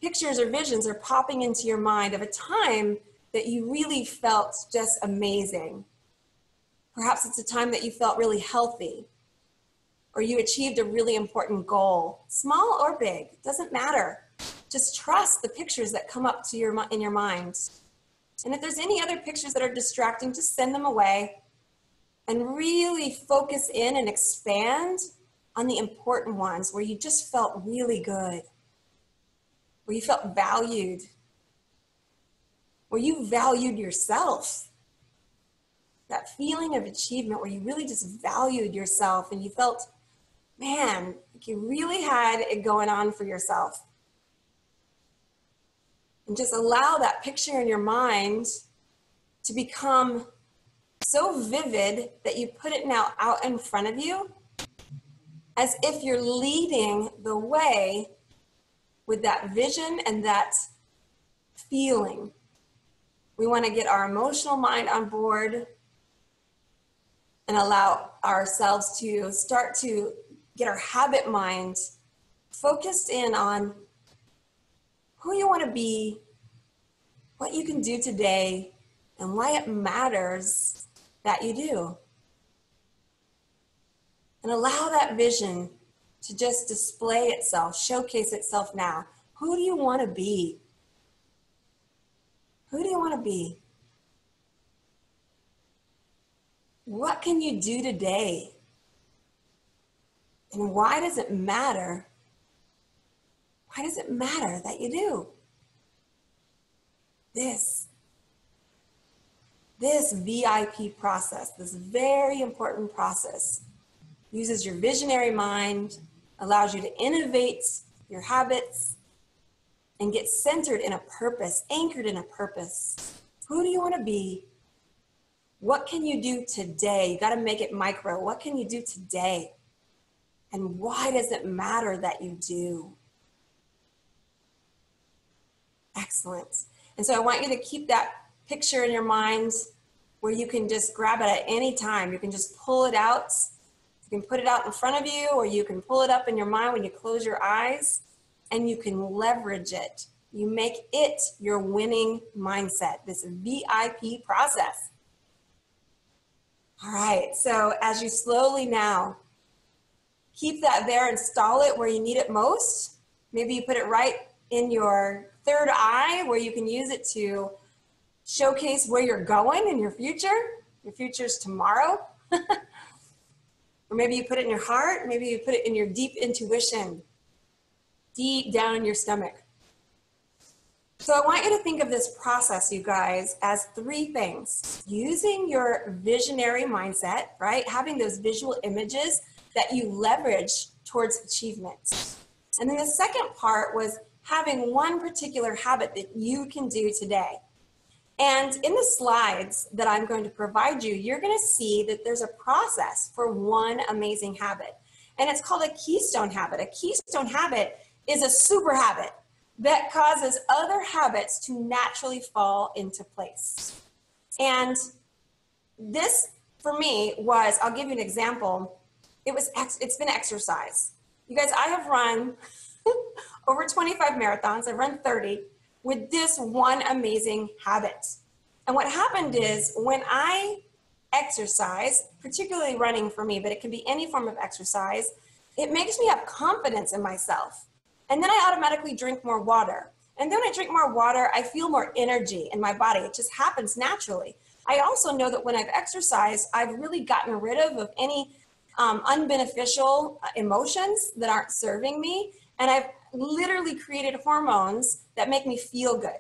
pictures or visions are popping into your mind of a time that you really felt just amazing. Perhaps it's a time that you felt really healthy, or you achieved a really important goal, small or big, doesn't matter. Just trust the pictures that come up to in your mind. And if there's any other pictures that are distracting, just send them away and really focus in and expand on the important ones where you just felt really good, where you felt valued, where you valued yourself. That feeling of achievement where you really just valued yourself and you felt, man, like you really had it going on for yourself. And just allow that picture in your mind to become so vivid that you put it now out in front of you as if you're leading the way with that vision and that feeling. We want to get our emotional mind on board and allow ourselves to start to get our habit mind focused in on who you want to be, what you can do today, and why it matters that you do. And allow that vision to just display itself, showcase itself now. Who do you want to be? Who do you want to be? What can you do today? And why does it matter? Why does it matter that you do? This VIP process, this very important process, uses your visionary mind, allows you to innovate your habits, and get centered in a purpose, anchored in a purpose. Who do you want to be? What can you do today? You got to make it micro. What can you do today? And why does it matter that you do? Excellent. And so I want you to keep that picture in your mind where you can just grab it at any time. You can just pull it out. You can put it out in front of you, or you can pull it up in your mind when you close your eyes, and you can leverage it. You make it your winning mindset, this VIP process. All right, so as you slowly now keep that there, install it where you need it most. Maybe you put it right in your third eye where you can use it to showcase where you're going in your future. Your future's tomorrow. Or maybe you put it in your heart. Maybe you put it in your deep intuition, deep down in your stomach. So I want you to think of this process, you guys, as three things. Using your visionary mindset, right? Having those visual images that you leverage towards achievement. And then the second part was having one particular habit that you can do today. And in the slides that I'm going to provide you, you're going to see that there's a process for one amazing habit. And it's called a keystone habit. A keystone habit is a super habit that causes other habits to naturally fall into place. And this, for me, was, I'll give you an example. It's been exercise. You guys, I have run over 25 marathons. I've run 30 with this one amazing habit. And what happened is when I exercise, particularly running for me, but it can be any form of exercise, it makes me have confidence in myself. And then I automatically drink more water. And then when I drink more water, I feel more energy in my body. It just happens naturally. I also know that when I've exercised, I've really gotten rid of any unbeneficial emotions that aren't serving me. And I've literally created hormones that make me feel good.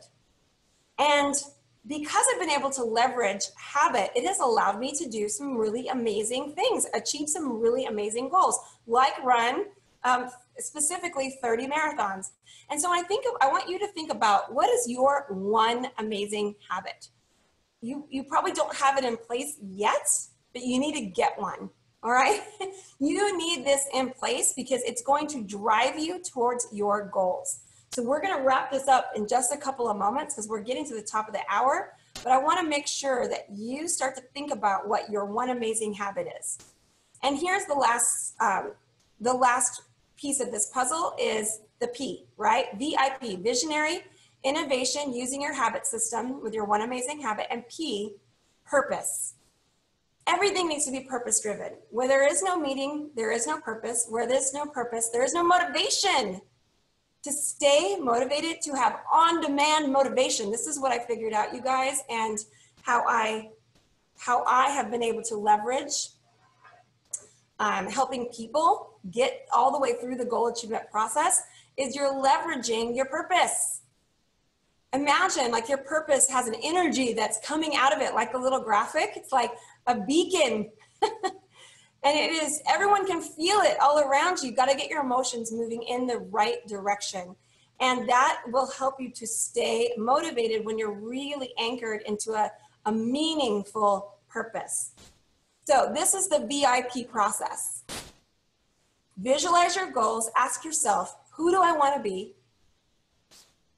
And because I've been able to leverage habit, it has allowed me to do some really amazing things, achieve some really amazing goals, like run specifically 30 marathons. And so I want you to think about, what is your one amazing habit? You probably don't have it in place yet, but you need to get one. All right. You need this in place because it's going to drive you towards your goals. So we're going to wrap this up in just a couple of moments because we're getting to the top of the hour. But I want to make sure that you start to think about what your one amazing habit is. And here's the last piece of this puzzle is the P, right? VIP, visionary, innovation, using your habit system with your one amazing habit, and P, purpose. Everything needs to be purpose-driven. Where there is no meaning, there is no purpose. Where there's no purpose, there is no motivation. To stay motivated, to have on-demand motivation. This is what I figured out, you guys, and how I have been able to leverage helping people get all the way through the goal achievement process is you're leveraging your purpose. Imagine like your purpose has an energy that's coming out of it, like a little graphic. It's like a beacon. And it is, everyone can feel it all around you. You've got to get your emotions moving in the right direction. And that will help you to stay motivated when you're really anchored into a meaningful purpose. So this is the VIP process. Visualize your goals. Ask yourself, who do I want to be?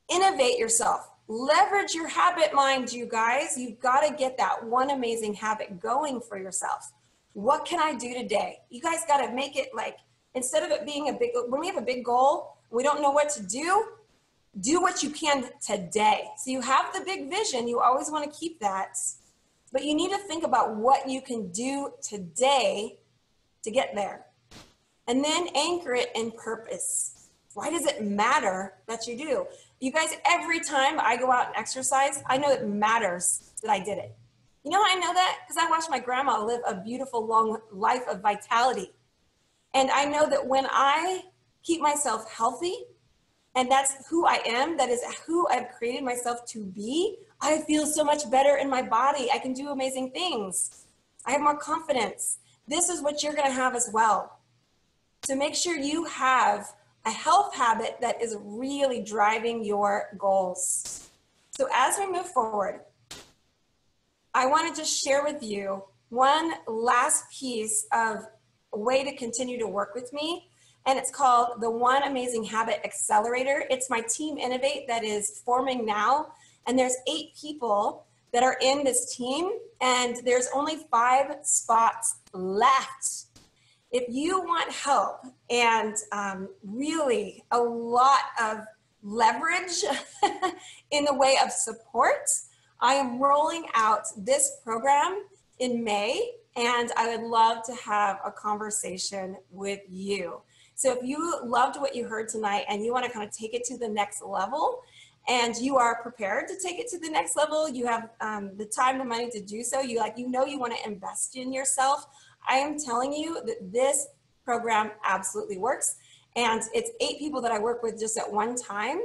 Innovate yourself. Leverage your habit mind, you guys. You've got to get that one amazing habit going for yourself. What can I do today? You guys got to make it like, instead of it being a big, when we have a big goal, we don't know what to do what you can today. So you have the big vision. You always want to keep that, but you need to think about what you can do today to get there. And then anchor it in purpose. Why does it matter that you do? You guys, every time I go out and exercise, I know it matters that I did it. You know how I know that? Because I watched my grandma live a beautiful, long life of vitality. And I know that when I keep myself healthy, and that's who I am, that is who I've created myself to be, I feel so much better in my body. I can do amazing things. I have more confidence. This is what you're going to have as well. So make sure you have a health habit that is really driving your goals. So as we move forward, I want to just share with you one last piece of a way to continue to work with me. And it's called the One Amazing Habit Accelerator. It's my Team Innovate that is forming now. And there's 8 people that are in this team. And there's only 5 spots left. If you want help and really a lot of leverage in the way of support, I am rolling out this program in May, and I would love to have a conversation with you. So if you loved what you heard tonight and you want to kind of take it to the next level, and you are prepared to take it to the next level, you have the time, the money to do so, you want to invest in yourself, I am telling you that this program absolutely works. And it's 8 people that I work with just at one time,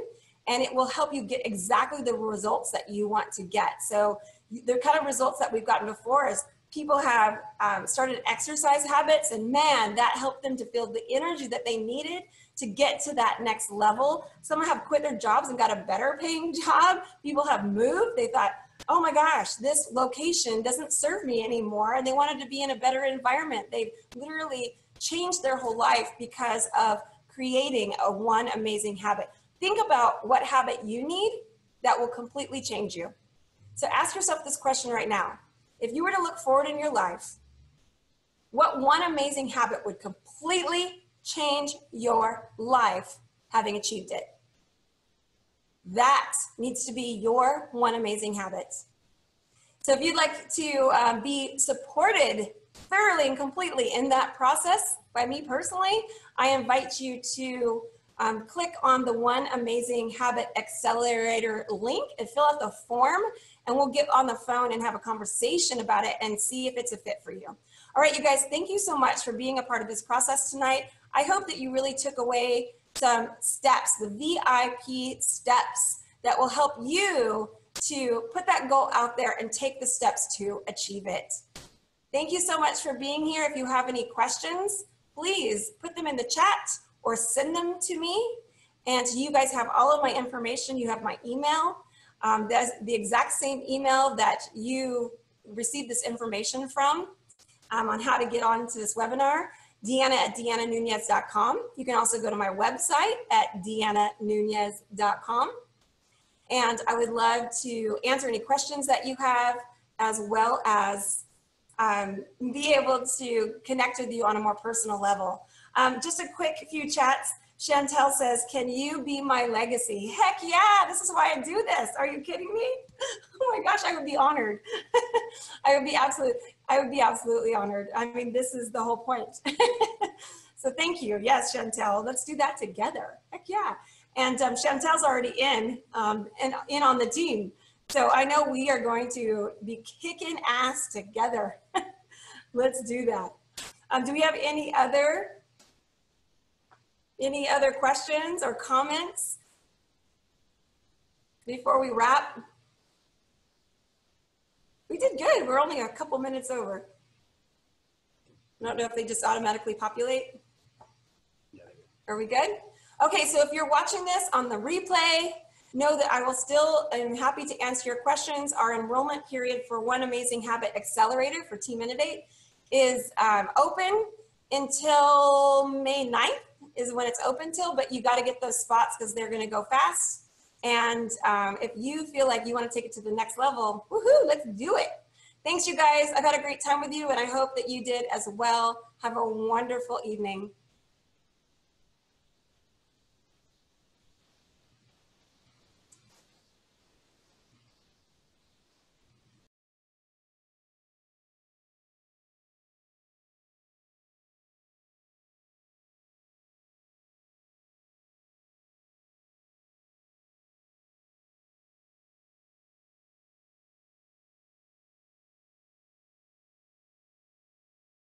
and it will help you get exactly the results that you want to get. So the kind of results that we've gotten before is people have started exercise habits, and man, that helped them to feel the energy that they needed to get to that next level. Some have quit their jobs and got a better paying job. People have moved. They thought, oh my gosh, this location doesn't serve me anymore. And they wanted to be in a better environment. They've literally changed their whole life because of creating one amazing habit. Think about what habit you need that will completely change you. So ask yourself this question right now. If you were to look forward in your life, what one amazing habit would completely change your life having achieved it? That needs to be your one amazing habit. So if you'd like to be supported thoroughly and completely in that process by me personally, I invite you to click on the One Amazing Habit Accelerator link and fill out the form, and we'll get on the phone and have a conversation about it and see if it's a fit for you. All right, you guys, thank you so much for being a part of this process tonight. I hope that you really took away some steps, the VIP steps that will help you to put that goal out there and take the steps to achieve it. Thank you so much for being here. If you have any questions, please put them in the chat or send them to me. And you guys have all of my information. You have my email. That's the exact same email that you received this information from on how to get onto this webinar. De'Anna@De'AnnaNunez.com. You can also go to my website at De'AnnaNunez.com. And I would love to answer any questions that you have, as well as be able to connect with you on a more personal level. Just a quick few chats. Chantel says, can you be my legacy? Heck yeah, this is why I do this. Are you kidding me? Oh my gosh, I would be honored. I would be absolutely honored. I mean, this is the whole point. So thank you. Yes, Chantel, let's do that together. Heck yeah. And Chantel's already in on the team. So I know we are going to be kicking ass together. Let's do that. Do we have any other questions or comments before we wrap? We did good. We're only a couple minutes over. I don't know if they just automatically populate. Are we good? Okay, so if you're watching this on the replay, know that I will still, I'm happy to answer your questions. Our enrollment period for One Amazing Habit Accelerator for Team Innovate is open until May 9th is when it's open till, but you got to get those spots because they're going to go fast. And if you feel like you want to take it to the next level, woohoo, let's do it. Thanks, you guys. I've had a great time with you, and I hope that you did as well. Have a wonderful evening.